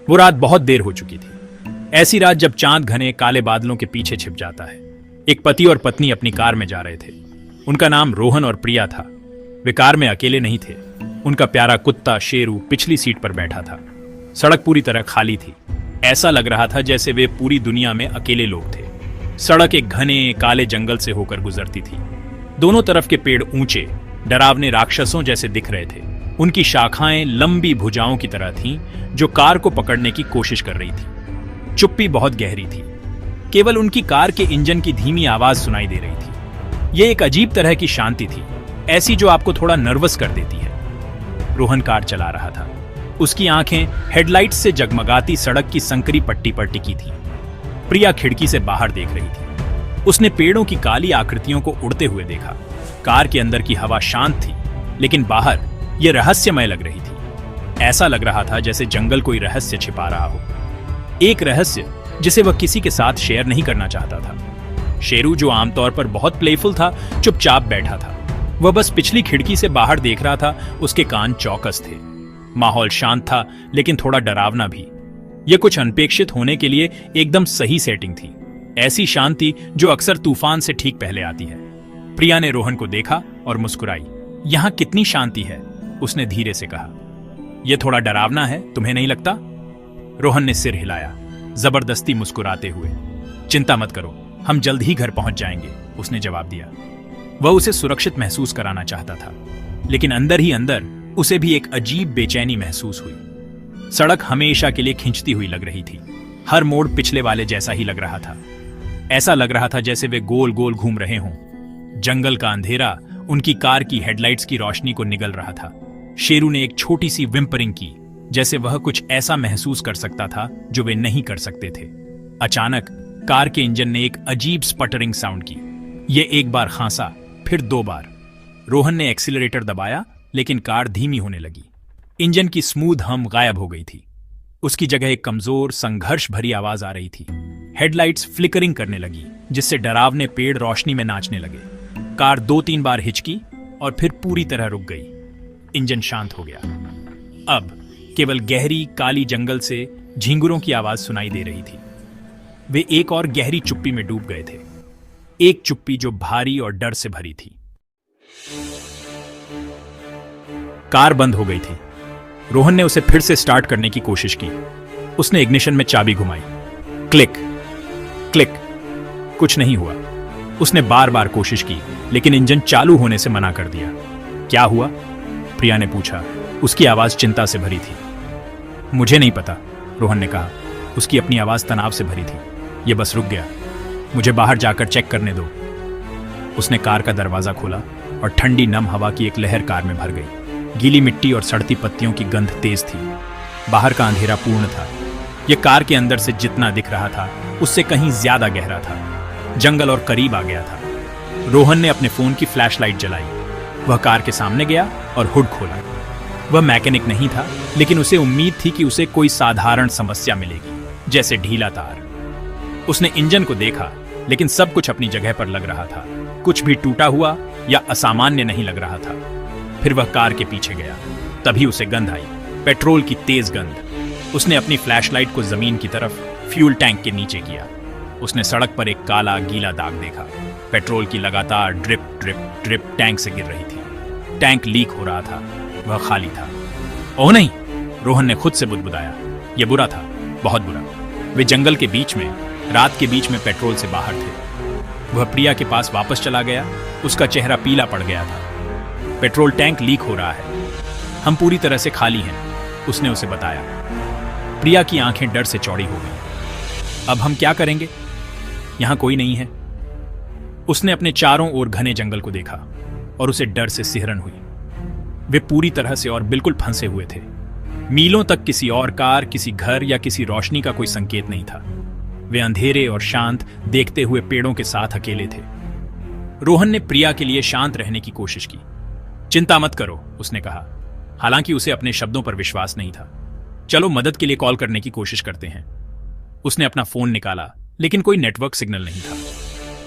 वो रात बहुत देर हो चुकी थी। ऐसी रात जब चांद घने काले बादलों के पीछे छिप जाता है। एक पति और पत्नी अपनी कार में जा रहे थे। उनका नाम रोहन और प्रिया था। वे कार में अकेले नहीं थे। उनका प्यारा कुत्ता शेरू पिछली सीट पर बैठा था। सड़क पूरी तरह खाली थी। ऐसा लग रहा था जैसे वे पूरी दुनिया में अकेले लोग थे। सड़क एक घने काले जंगल से होकर गुजरती थी। दोनों तरफ के पेड़ ऊंचे, डरावने राक्षसों जैसे दिख रहे थे। उनकी शाखाएं लंबी भुजाओं की तरह थीं, जो कार को पकड़ने की कोशिश कर रही थी। चुप्पी बहुत गहरी थी। केवल उनकी कार के इंजन की धीमी आवाज सुनाई दे रही थी। यह एक अजीब तरह की शांति थी, ऐसी जो आपको थोड़ा नर्वस कर देती है। रोहन कार चला रहा था। उसकी आंखें हेडलाइट्स से जगमगाती सड़क की संकरी पट्टी पर टिकी थी। प्रिया खिड़की से बाहर देख रही थी। उसने पेड़ों की काली आकृतियों को उड़ते हुए देखा। कार के अंदर की हवा शांत थी, लेकिन बाहर यह रहस्यमय लग रही थी। ऐसा लग रहा था जैसे जंगल कोई रहस्य छिपा रहा हो, एक रहस्य जिसे वह किसी के साथ शेयर नहीं करना चाहता था। शेरू, जो आमतौर पर बहुत प्लेफुल था, चुपचाप बैठा था। वह बस पिछली खिड़की से बाहर देख रहा था। उसके कान चौकस थे। माहौल शांत था, लेकिन थोड़ा डरावना भी। यह कुछ अनपेक्षित होने के लिए एकदम सही सेटिंग थी। ऐसी शांति जो अक्सर तूफान से ठीक पहले आती है। प्रिया ने रोहन को देखा और मुस्कुराई। यहां कितनी शांति है, उसने धीरे से कहा। यह थोड़ा डरावना है, तुम्हें नहीं लगता? रोहन ने सिर हिलाया, जबरदस्ती मुस्कुराते हुए। चिंता मत करो, हम जल्द ही घर पहुंच जाएंगे, उसने जवाब दिया। वह उसे सुरक्षित महसूस कराना चाहता था, लेकिन अंदर ही अंदर उसे भी एक अजीब बेचैनी महसूस हुई। सड़क हमेशा के लिए खिंचती हुई लग रही थी। हर मोड़ पिछले वाले जैसा ही लग रहा था। ऐसा लग रहा था जैसे वे गोल गोल घूम रहे हों। जंगल का अंधेरा उनकी कार की हेडलाइट्स की रोशनी को निगल रहा था। शेरू ने एक छोटी सी विम्परिंग की, जैसे वह कुछ ऐसा महसूस कर सकता था जो वे नहीं कर सकते थे। अचानक कार के इंजन ने एक अजीब स्पटरिंग साउंड की। यह एक बार खांसा, फिर 2 बार। रोहन ने एक्सीलरेटर दबाया, लेकिन कार धीमी होने लगी। इंजन की स्मूथ हम गायब हो गई थी। उसकी जगह एक कमजोर, संघर्ष भरी आवाज आ रही थी। हेडलाइट्स फ्लिकरिंग करने लगी, जिससे डरावने पेड़ रोशनी में नाचने लगे। कार 2-3 बार हिचकी और फिर पूरी तरह रुक गई। इंजन शांत हो गया। अब केवल गहरी काली जंगल से झींगुरों की आवाज सुनाई दे रही थी। वे एक और गहरी चुप्पी में डूब गए थे। एक चुप्पी जो भारी और डर से भरी थी। कार बंद हो गई थी। रोहन ने उसे फिर से स्टार्ट करने की कोशिश की। उसने इग्निशन में चाबी घुमाई। क्लिक क्लिक, कुछ नहीं हुआ। उसने बार बार कोशिश की, लेकिन इंजन चालू होने से मना कर दिया। क्या हुआ? प्रिया ने पूछा। उसकी आवाज चिंता से भरी थी। मुझे नहीं पता, रोहन ने कहा। उसकी अपनी आवाज तनाव से भरी थी। यह बस रुक गया। मुझे बाहर जाकर चेक करने दो। उसने कार का दरवाजा खोला और ठंडी नम हवा की एक लहर कार में भर गई। गीली मिट्टी और सड़ती पत्तियों की गंध तेज थी। बाहर का अंधेरा पूर्ण था। यह कार के अंदर से जितना दिख रहा था, उससे कहीं ज्यादा गहरा था। जंगल और करीब आ गया था। रोहन ने अपने फोन की फ्लैशलाइट जलाई। वह कार के सामने गया और हुड खोला। वह मैकेनिक नहीं था, लेकिन उसे उम्मीद थी कि उसे कोई साधारण समस्या मिलेगी, जैसे ढीला तार। उसने इंजन को देखा, लेकिन सब कुछ अपनी जगह पर लग रहा था। कुछ भी टूटा हुआ या असामान्य नहीं लग रहा था। फिर वह कार के पीछे गया। तभी उसे गंध आई, पेट्रोल की तेज गंध। उसने अपनी फ्लैशलाइट को जमीन की तरफ फ्यूल टैंक के नीचे किया। उसने सड़क पर एक काला गीला दाग देखा। पेट्रोल की लगातार ड्रिप ड्रिप ड्रिप टैंक से गिर रही थी। टैंक लीक हो रहा था। वह खाली था। ओह नहीं, रोहन ने खुद से बुदबुदाया। यह बुरा था, बहुत बुरा। वे जंगल के बीच में, रात के बीच में पेट्रोल से बाहर थे। वह प्रिया के पास वापस चला गया। उसका चेहरा पीला पड़ गया था। पेट्रोल टैंक लीक हो रहा है। हम पूरी तरह से खाली हैं, उसने उसे बताया। प्रिया की आंखें डर से चौड़ी हो गईं। अब हम क्या करेंगे? यहां कोई नहीं है। उसने अपने चारों ओर घने जंगल को देखा और उसे डर से सिहरन हुई। वे पूरी तरह से और बिल्कुल फंसे हुए थे। मीलों तक किसी और कार, किसी घर या किसी रोशनी का कोई संकेत नहीं था। वे अंधेरे और शांत, देखते हुए पेड़ों के साथ अकेले थे। रोहन ने प्रिया के लिए शांत रहने की कोशिश की। चिंता मत करो, उसने कहा। हालांकि उसे अपने शब्दों पर विश्वास नहीं था। चलो मदद के लिए कॉल करने की कोशिश करते हैं। उसने अपना फोन निकाला, लेकिन कोई नेटवर्क सिग्नल नहीं था।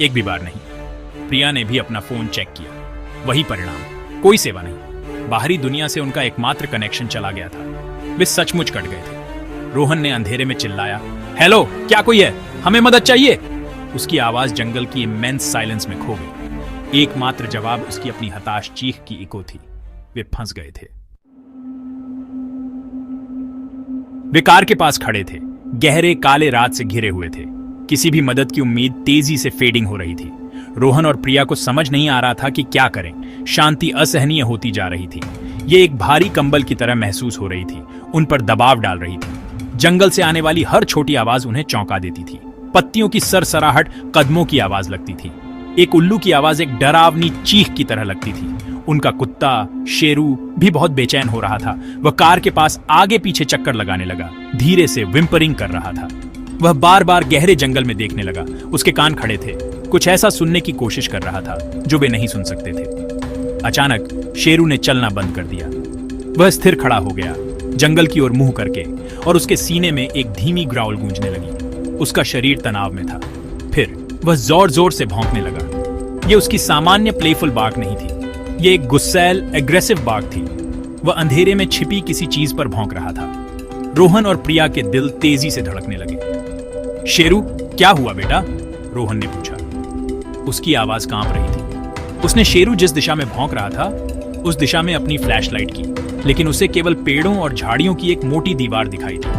एक भी बार नहीं। प्रिया ने भी अपना फोन चेक किया। वही परिणाम, कोई सेवा नहीं। बाहरी दुनिया से उनका एकमात्र कनेक्शन चला गया था। वे सचमुच कट गए थे। रोहन ने अंधेरे में चिल्लाया, हेलो, क्या कोई है? हमें मदद चाहिए। उसकी आवाज जंगल की इमेंस साइलेंस में खो गई। एकमात्र जवाब उसकी अपनी हताश चीख की इको थी। वे फंस गए थे। वे कार के पास खड़े थे, गहरे काले रात से घिरे हुए थे। किसी भी मदद की उम्मीद तेजी से फेडिंग हो रही थी। रोहन और प्रिया को समझ नहीं आ रहा था कि क्या करें। शांति असहनीय होती जा रही थी। ये एक भारी कंबल की तरह महसूस हो रही थी, उन पर दबाव डाल रही थी। जंगल से आने वाली हर छोटी आवाज उन्हें चौंका देती थी। पत्तियों की सरसराहट कदमों की आवाज लगती थी। एक उल्लू की आवाज एक डरावनी चीख की तरह लगती थी। उनका कुत्ता शेरू भी बहुत बेचैन हो रहा था। वह कार के पास आगे पीछे चक्कर लगाने लगा, धीरे से विम्परिंग कर रहा था। वह बार बार गहरे जंगल में देखने लगा। उसके कान खड़े थे, कुछ ऐसा सुनने की कोशिश कर रहा था जो वे नहीं सुन सकते थे। अचानक शेरू ने चलना बंद कर दिया। वह स्थिर खड़ा हो गया, जंगल की ओर मुंह करके, और उसके सीने में एक धीमी ग्राउल गूंजने लगी। उसका शरीर तनाव में था। फिर वह जोर जोर से भौंकने लगा। यह उसकी सामान्य प्लेफुल बार्क नहीं थी, यह एक गुस्सैल एग्रेसिव बार्क थी। वह अंधेरे में छिपी किसी चीज पर भौंक रहा था। रोहन और प्रिया के दिल तेजी से धड़कने लगे। शेरू, क्या हुआ बेटा? रोहन ने पूछा। उसकी आवाज कांप रही थी। उसने शेरू जिस दिशा में भौंक रहा था उस दिशा में अपनी फ्लैशलाइट की, लेकिन उसे केवल पेड़ों और झाड़ियों की एक मोटी दीवार दिखाई थी।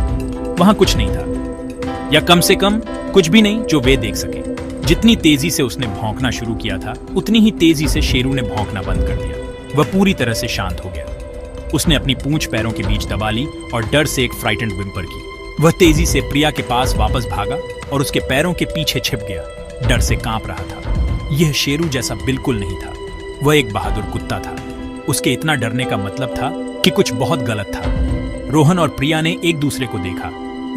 वहां कुछ नहीं था, या कम से कम कुछ भी नहीं जो वे देख सके। जितनी तेजी से उसने भौंकना शुरू किया था, उतनी ही तेजी से शेरू ने भौंकना बंद कर दिया। वह पूरी तरह से शांत हो गया। उसने अपनी पूंछ पैरों के बीच दबा ली और डर से एक फ्राइटेंड विम्पर की। वह तेजी से प्रिया के पास वापस भागा और उसके पैरों के पीछे छिप गया। डर से कांप रहा था। यह शेरू जैसा बिल्कुल नहीं था। वह एक बहादुर कुत्ता था। उसके इतना डरने का मतलब था कि कुछ बहुत गलत था। रोहन और प्रिया ने एक दूसरे को देखा।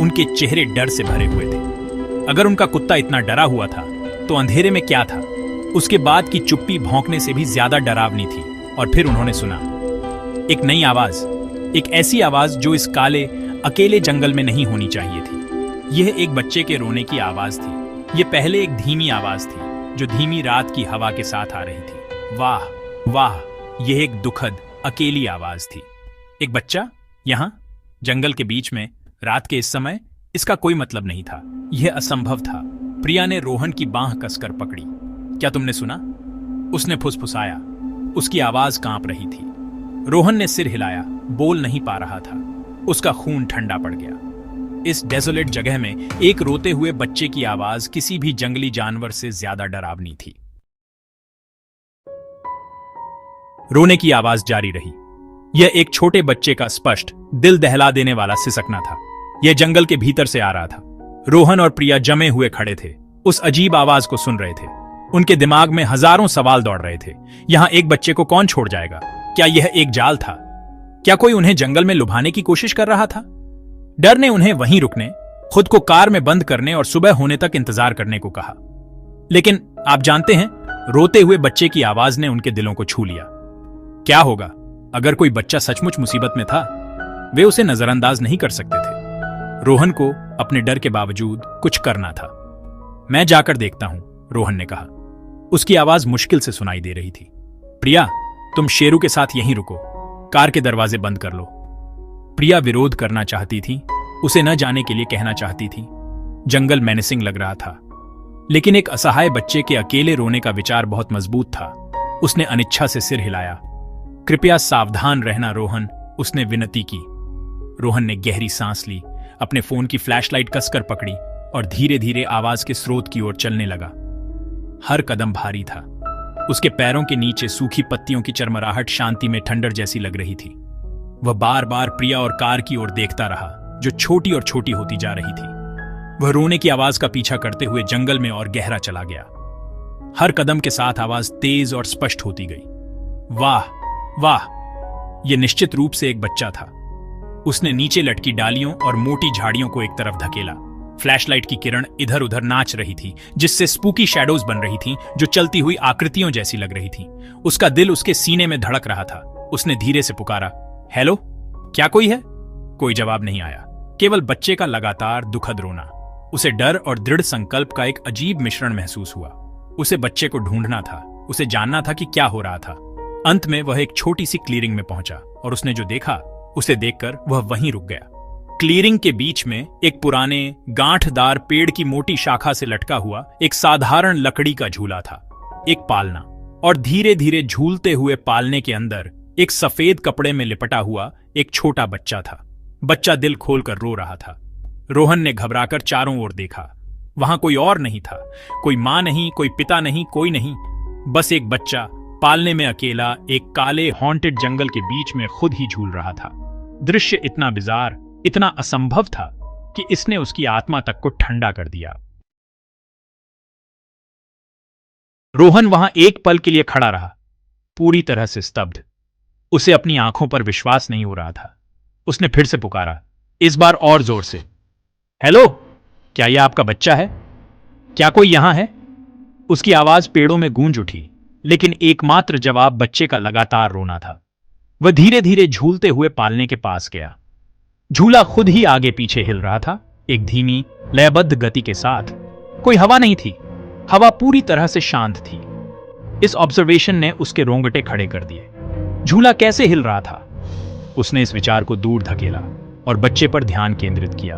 उनके चेहरे डर से भरे हुए थे। अगर उनका कुत्ता इतना डरा हुआ था तो अंधेरे में क्या था? उसके बाद की चुप्पी भौंकने से भी ज्यादा डरावनी थी। और फिर उन्होंने सुना एक नई आवाज, एक ऐसी आवाज जो इस काले अकेले जंगल में नहीं होनी चाहिए थी। यह एक बच्चे के रोने की आवाज थी। यह पहले एक धीमी आवाज थी जो धीमी रात की हवा के साथ आ रही थी। वाह वाह, यह एक दुखद अकेली आवाज थी। एक बच्चा यहां जंगल के बीच में रात के इस समय, इसका कोई मतलब नहीं था। यह असंभव था। प्रिया ने रोहन की बांह कसकर पकड़ी। क्या तुमने सुना? उसने फुसफुसाया। उसकी आवाज कांप रही थी। रोहन ने सिर हिलाया, बोल नहीं पा रहा था। उसका खून ठंडा पड़ गया। इस डेजोलेट जगह में एक रोते हुए बच्चे की आवाज किसी भी जंगली जानवर से ज्यादा डरावनी थी। रोने की आवाज जारी रही। यह एक छोटे बच्चे का स्पष्ट, दिल दहला देने वाला सिसकना था। यह जंगल के भीतर से आ रहा था। रोहन और प्रिया जमे हुए खड़े थे, उस अजीब आवाज को सुन रहे थे। उनके दिमाग में हजारों सवाल दौड़ रहे थे। यहां एक बच्चे को कौन छोड़ जाएगा? क्या यह एक जाल था? क्या कोई उन्हें जंगल में लुभाने की कोशिश कर रहा था? डर ने उन्हें वहीं रुकने, खुद को कार में बंद करने और सुबह होने तक इंतजार करने को कहा। लेकिन आप जानते हैं, रोते हुए बच्चे की आवाज ने उनके दिलों को छू लिया। क्या होगा अगर कोई बच्चा सचमुच मुसीबत में था? वे उसे नजरअंदाज नहीं कर सकते थे। रोहन को अपने डर के बावजूद कुछ करना था। मैं जाकर देखता हूं, रोहन ने कहा। उसकी आवाज मुश्किल से सुनाई दे रही थी। प्रिया, तुम शेरू के साथ यहीं रुको, कार के दरवाजे बंद कर लो। प्रिया विरोध करना चाहती थी, उसे न जाने के लिए कहना चाहती थी। जंगल मेनेसिंग लग रहा था, लेकिन एक असहाय बच्चे के अकेले रोने का विचार बहुत मजबूत था। उसने अनिच्छा से सिर हिलाया। कृपया सावधान रहना रोहन, उसने विनती की। रोहन ने गहरी सांस ली, अपने फोन की फ्लैशलाइट कसकर पकड़ी और धीरे धीरे आवाज के स्रोत की ओर चलने लगा। हर कदम भारी था। उसके पैरों के नीचे सूखी पत्तियों की चरमराहट शांति में ठंडर जैसी लग रही थी। वह बार बार प्रिया और कार की ओर देखता रहा, जो छोटी और छोटी होती जा रही थी। वह रोने की आवाज का पीछा करते हुए जंगल में और गहरा चला गया। हर कदम के साथ आवाज तेज और स्पष्ट होती गई। वाह वाह, यह निश्चित रूप से एक बच्चा था। उसने नीचे लटकी डालियों और मोटी झाड़ियों को एक तरफ धकेला। फ्लैशलाइट की किरण इधर उधर नाच रही थी, जिससे स्पूकी शैडोज बन रही थीं, जो चलती हुई आकृतियों जैसी लग रही थीं। उसका दिल उसके सीने में धड़क रहा था। उसने धीरे से पुकारा, हेलो, क्या कोई है? कोई जवाब नहीं आया, केवल बच्चे का लगातार दुखद रोना। उसे डर और दृढ़ संकल्प का एक अजीब मिश्रण महसूस हुआ। उसे बच्चे को ढूंढना था, उसे जानना था कि क्या हो रहा था। अंत में वह एक छोटी सी क्लीयरिंग में पहुंचा और उसने जो देखा, उसे देखकर वह वहीं रुक गया। क्लीयरिंग के बीच में एक पुराने गांठदार पेड़ की मोटी शाखा से लटका हुआ एक साधारण लकड़ी का झूला था, एक पालना। और धीरे धीरे झूलते हुए पालने के अंदर एक सफेद कपड़े में लिपटा हुआ एक छोटा बच्चा था। बच्चा दिल खोलकर रो रहा था। रोहन ने घबराकर चारों ओर देखा। वहां कोई और नहीं था, कोई मां नहीं, कोई पिता नहीं, कोई नहीं, बस एक बच्चा पालने में अकेला एक काले हॉन्टेड जंगल के बीच में खुद ही झूल रहा था। दृश्य इतना बिजार, इतना असंभव था कि इसने उसकी आत्मा तक को ठंडा कर दिया। रोहन वहां एक पल के लिए खड़ा रहा, पूरी तरह से स्तब्ध। उसे अपनी आंखों पर विश्वास नहीं हो रहा था। उसने फिर से पुकारा, इस बार और जोर से, हेलो, क्या यह आपका बच्चा है? क्या कोई यहां है? उसकी आवाज पेड़ों में गूंज उठी, लेकिन एकमात्र जवाब बच्चे का लगातार रोना था। वह धीरे धीरे झूलते हुए पालने के पास गया। झूला खुद ही आगे पीछे हिल रहा था, एक धीमी लयबद्ध गति के साथ। कोई हवा नहीं थी, हवा पूरी तरह से शांत थी। इस ऑब्जर्वेशन ने उसके रोंगटे खड़े कर दिए। झूला कैसे हिल रहा था? उसने इस विचार को दूर धकेला और बच्चे पर ध्यान केंद्रित किया।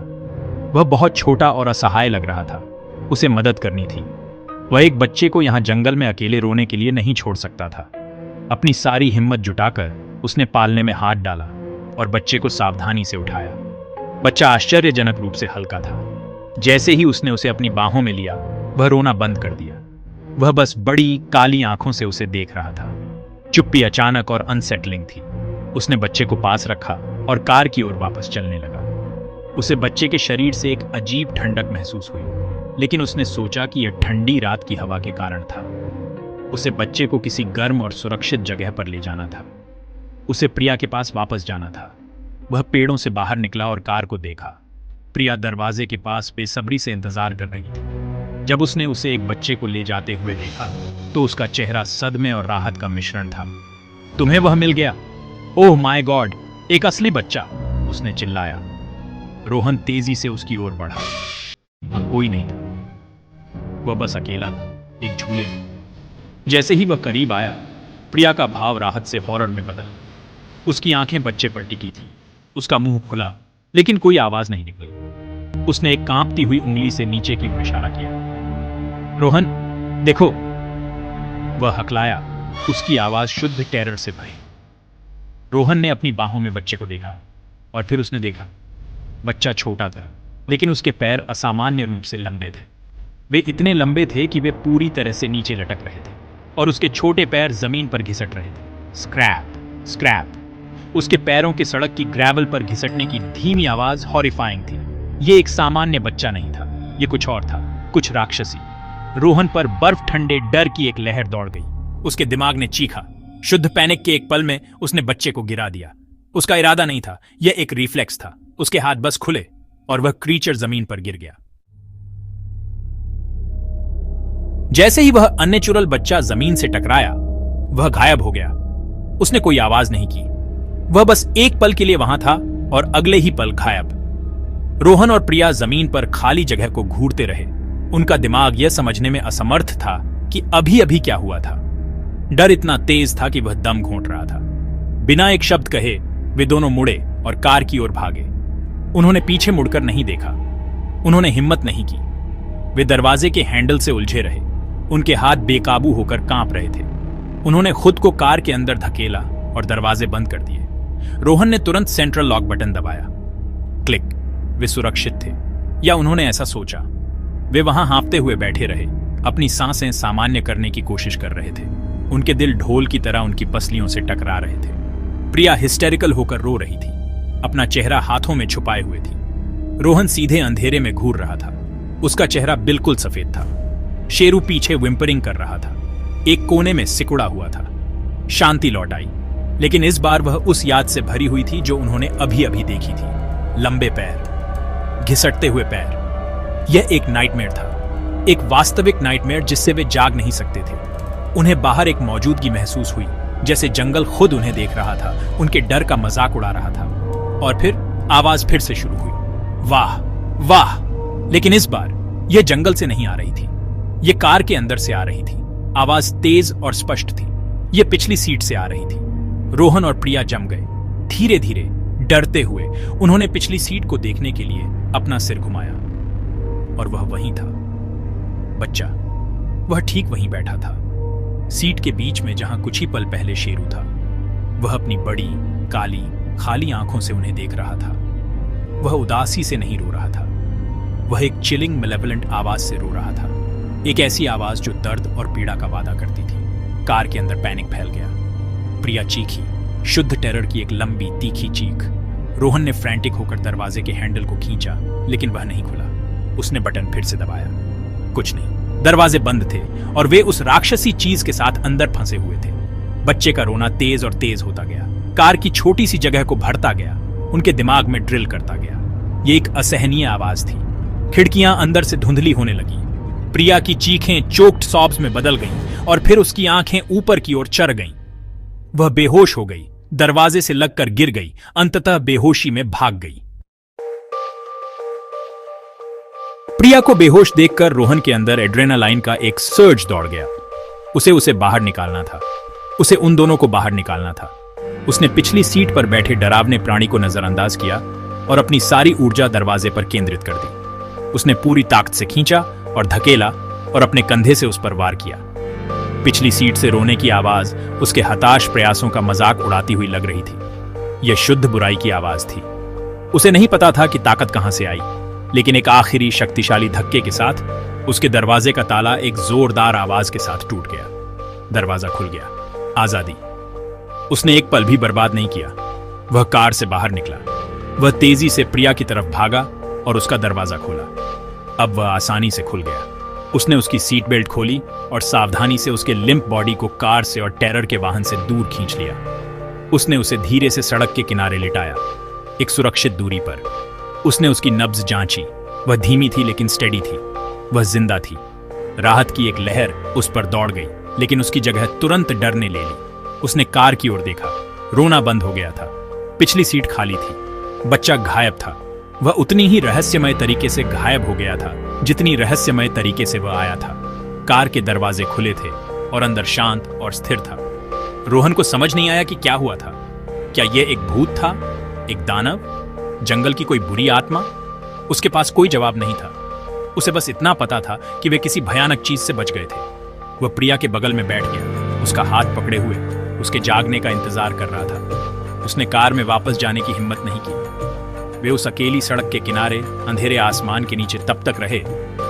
वह बहुत छोटा और असहाय लग रहा था। उसे मदद करनी थी। वह एक बच्चे को यहां जंगल में अकेले रोने के लिए नहीं छोड़ सकता था। अपनी सारी हिम्मत जुटाकर उसने पालने में हाथ डाला और बच्चे को सावधानी से उठाया। बच्चा आश्चर्यजनक रूप से हल्का था। जैसे ही उसने उसे अपनी बाहों में लिया, वह रोना बंद कर दिया। वह बस बड़ी काली आंखों से उसे देख रहा था। चुप्पी अचानक और अनसेटलिंग थी। उसने बच्चे को पास रखा और कार की ओर वापस चलने लगा। उसे बच्चे के शरीर से एक अजीब ठंडक महसूस हुई, लेकिन उसने सोचा कि यह ठंडी रात की हवा के कारण था। उसे बच्चे को किसी गर्म और सुरक्षित जगह पर ले जाना था। उसे प्रिया के पास वापस जाना था। वह पेड़ों से बाहर निकला और कार को देखा। प्रिया दरवाजे के पास बेसब्री से इंतजार कर रही थी। जब उसने उसे एक बच्चे को ले जाते हुए देखा तो उसका चेहरा सदमे और राहत का मिश्रण था। तुम्हें वह मिल गया? ओह माय गॉड, एक असली बच्चा, उसने चिल्लाया। रोहन तेजी से उसकी ओर बढ़ा। कोई नहीं था, वह बस अकेला था, एक झूले में। जैसे ही वह करीब आया, प्रिया का भाव राहत से हॉरर में बदला। उसकी आंखें बच्चे पर टिकी थी। उसका मुंह खुला, लेकिन कोई आवाज नहीं निकली। उसने एक कांपती हुई उंगली से नीचे की ओर इशारा किया। रोहन, देखो, वह हकलाया, उसकी आवाज शुद्ध टेरर से भरी। रोहन ने अपनी बाहों में बच्चे को देखा और फिर उसने देखा। बच्चा छोटा था, लेकिन उसके पैर असामान्य रूप से लंबे थे। वे इतने लंबे थे कि वे पूरी तरह से नीचे लटक रहे थे और उसके छोटे पैर जमीन पर घिसट रहे थे। Scrap scrap. उसके पैरों के सड़क की ग्रेवल पर घिसटने की धीमी आवाज हॉरिफाइंग थी। यह एक सामान्य बच्चा नहीं था, यह कुछ और था, कुछ राक्षसी। रोहन पर बर्फ ठंडे डर की एक लहर दौड़ गई। उसके दिमाग ने चीखा। शुद्ध पैनिक के एक पल में उसने बच्चे को गिरा दिया। उसका इरादा नहीं था, यह एक रिफ्लेक्स था। उसके हाथ बस खुले और वह क्रीचर जमीन पर गिर गया। जैसे ही वह अननेचुरल बच्चा जमीन से टकराया, वह गायब हो गया। उसने कोई आवाज नहीं की। वह बस एक पल के लिए वहां था और अगले ही पल गायब। रोहन और प्रिया जमीन पर खाली जगह को घूरते रहे। उनका दिमाग यह समझने में असमर्थ था कि अभी अभी क्या हुआ था। डर इतना तेज था कि वह दम घोंट रहा था। बिना एक शब्द कहे वे दोनों मुड़े और कार की ओर भागे। उन्होंने पीछे मुड़कर नहीं देखा। उन्होंने हिम्मत नहीं की। वे दरवाजे के हैंडल से उलझे रहे। उनके हाथ बेकाबू होकर कांप रहे थे। उन्होंने खुद को कार के अंदर धकेला और दरवाजे बंद कर दिए। रोहन ने तुरंत सेंट्रल लॉक बटन दबाया। क्लिक। वे सुरक्षित थे, या उन्होंने ऐसा सोचा। वे वहां हाँफते हुए बैठे रहे, अपनी सांसें सामान्य करने की कोशिश कर रहे थे। उनके दिल ढोल की तरह उनकी पसलियों से टकरा रहे थे। प्रिया हिस्टेरिकल होकर रो रही थी, अपना चेहरा हाथों में छुपाए हुए थी। रोहन सीधे अंधेरे में घूर रहा था। उसका चेहरा बिल्कुल सफेद था। शेरू पीछे विम्परिंग कर रहा था, एक कोने में सिकुड़ा हुआ था। शांति लौट आई, लेकिन इस बार वह उस याद से भरी हुई थी जो उन्होंने अभी अभी देखी थी। लंबे पैर, घिसटते हुए पैर। यह एक नाइटमेयर था, एक वास्तविक नाइटमेयर जिससे वे जाग नहीं सकते थे। उन्हें बाहर एक मौजूदगी महसूस हुई, जैसे जंगल खुद उन्हें देख रहा था, उनके डर का मजाक उड़ा रहा था। और फिर आवाज फिर से शुरू हुई, वाह वाह। लेकिन इस बार यह जंगल से नहीं आ रही थी, यह कार के अंदर से आ रही थी। आवाज तेज और स्पष्ट थी। यह पिछली सीट से आ रही थी। रोहन और प्रिया जम गए। धीरे धीरे डरते हुए उन्होंने पिछली सीट को देखने के लिए अपना सिर घुमाया और वह वहीं था। बच्चा वह ठीक वहीं बैठा था, सीट के बीच में जहां कुछ ही पल पहले शेरू था। वह अपनी बड़ी काली खाली आंखों से उन्हें देख रहा था। वह उदासी से नहीं रो रहा था, वह एक चिलिंग मेलेवलेंट आवाज से रो रहा था। एक ऐसी आवाज जो दर्द और पीड़ा का वादा करती थी। कार के अंदर पैनिक फैल गया। प्रिया चीखी, शुद्ध टेरर की एक लंबी तीखी चीख। रोहन ने फ्रैंटिक होकर दरवाजे के हैंडल को खींचा, लेकिन वह नहीं खुला। उसने बटन फिर से दबाया, कुछ नहीं। दरवाजे बंद थे और वे उस राक्षसी चीज के साथ अंदर फंसे हुए थे। बच्चे का रोना तेज और तेज होता गया, कार की छोटी सी जगह को भरता गया, उनके दिमाग में ड्रिल करता गया। ये एक असहनीय आवाज थी। खिड़कियां अंदर से धुंधली होने लगी। प्रिया की चीखें चोक्ड सॉब्स में बदल गईं और फिर उसकी आंखें ऊपर की ओर चढ़ गईं। वह बेहोश हो गई, दरवाजे से लगकर गिर गई, अंततः बेहोशी में भाग गई। प्रिया को बेहोश देखकर रोहन के अंदर एड्रेनालाइन का एक सर्ज दौड़ गया। उसे बाहर निकालना था, उसे उन दोनों को बाहर निकालना था। उसने पिछली सीट पर बैठे डरावने प्राणी को नजरअंदाज किया और अपनी सारी ऊर्जा दरवाजे पर केंद्रित कर दी। उसने पूरी ताकत से खींचा और धकेला और अपने कंधे से उस पर वार किया। पिछली सीट से रोने की आवाज उसके हताश प्रयासों का मजाक उड़ाती हुई लग रही थी। यह शुद्ध बुराई की आवाज थी। उसे नहीं पता था कि ताकत कहां से आई, लेकिन एक आखिरी शक्तिशाली धक्के के साथ उसके दरवाजे का ताला एक जोरदार आवाज के साथ टूट गया। दरवाजा खुल गया। आजादी। उसने एक पल भी बर्बाद नहीं किया। वह कार से बाहर निकला। वह तेजी से प्रिया की तरफ भागा और उसका दरवाजा खोला। अब वह आसानी से खुल गया। उसने उसकी सीट बेल्ट खोली और सावधानी से उसके लिम्प बॉडी को कार से और टेरर के वाहन से दूर खींच लिया। उसने उसे धीरे से सड़क के किनारे लिटाया, एक सुरक्षित दूरी पर। उसने उसकी नब्ज जांची। वह धीमी थी लेकिन स्टेडी थी। वह जिंदा थी। राहत की एक लहर उस पर दौड़ गई, लेकिन उसकी जगह तुरंत डर ने ले ली। उसने कार की ओर देखा। रोना बंद हो गया था। पिछली सीट खाली थी। बच्चा गायब था। वह उतनी ही रहस्यमय तरीके से गायब हो गया था जितनी रहस्यमय तरीके से वह आया था। कार के दरवाजे खुले थे और अंदर शांत और स्थिर था। रोहन को समझ नहीं आया कि क्या हुआ था। क्या यह एक भूत था, एक दानव, जंगल की कोई बुरी आत्मा? उसके पास कोई जवाब नहीं था। उसे बस इतना पता था कि वे किसी भयानक चीज से बच गए थे। वह प्रिया के बगल में बैठ गया, उसका हाथ पकड़े हुए उसके जागने का इंतजार कर रहा था। उसने कार में वापस जाने की हिम्मत नहीं की। वे उस अकेली सड़क के किनारे अंधेरे आसमान के नीचे तब तक रहे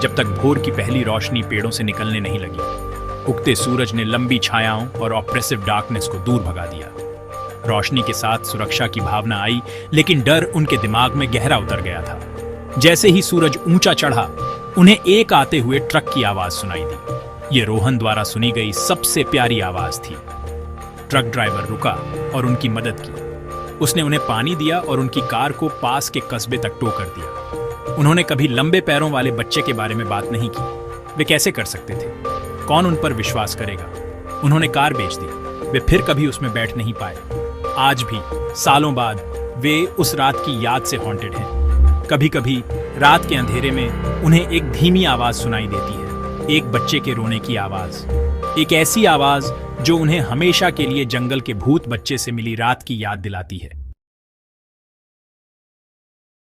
जब तक भोर की पहली रोशनी पेड़ों से निकलने नहीं लगी। उगते सूरज ने लंबी छायाओं और ऑप्रेसिव डार्कनेस को दूर भगा दिया। रोशनी के साथ सुरक्षा की भावना आई, लेकिन डर उनके दिमाग में गहरा उतर गया था। जैसे ही सूरज ऊंचा चढ़ा, उन्हें एक आते हुए ट्रक की आवाज सुनाई दी। ये रोहन द्वारा सुनी गई सबसे प्यारी आवाज थी। ट्रक ड्राइवर रुका और उनकी मदद की। उसने उन्हें पानी दिया और उनकी कार को पास के कस्बे तक टो कर दिया। उन्होंने कभी लंबे पैरों वाले बच्चे के बारे में बात नहीं की। वे कैसे कर सकते थे? कौन उन पर विश्वास करेगा? उन्होंने कार बेच दी। वे फिर कभी उसमें बैठ नहीं पाए। आज भी सालों बाद वे उस रात की याद से हॉन्टेड हैं। कभी कभी रात के अंधेरे में उन्हें एक धीमी आवाज सुनाई देती है, एक बच्चे के रोने की आवाज, एक ऐसी आवाज जो उन्हें हमेशा के लिए जंगल के भूत बच्चे से मिली रात की याद दिलाती है।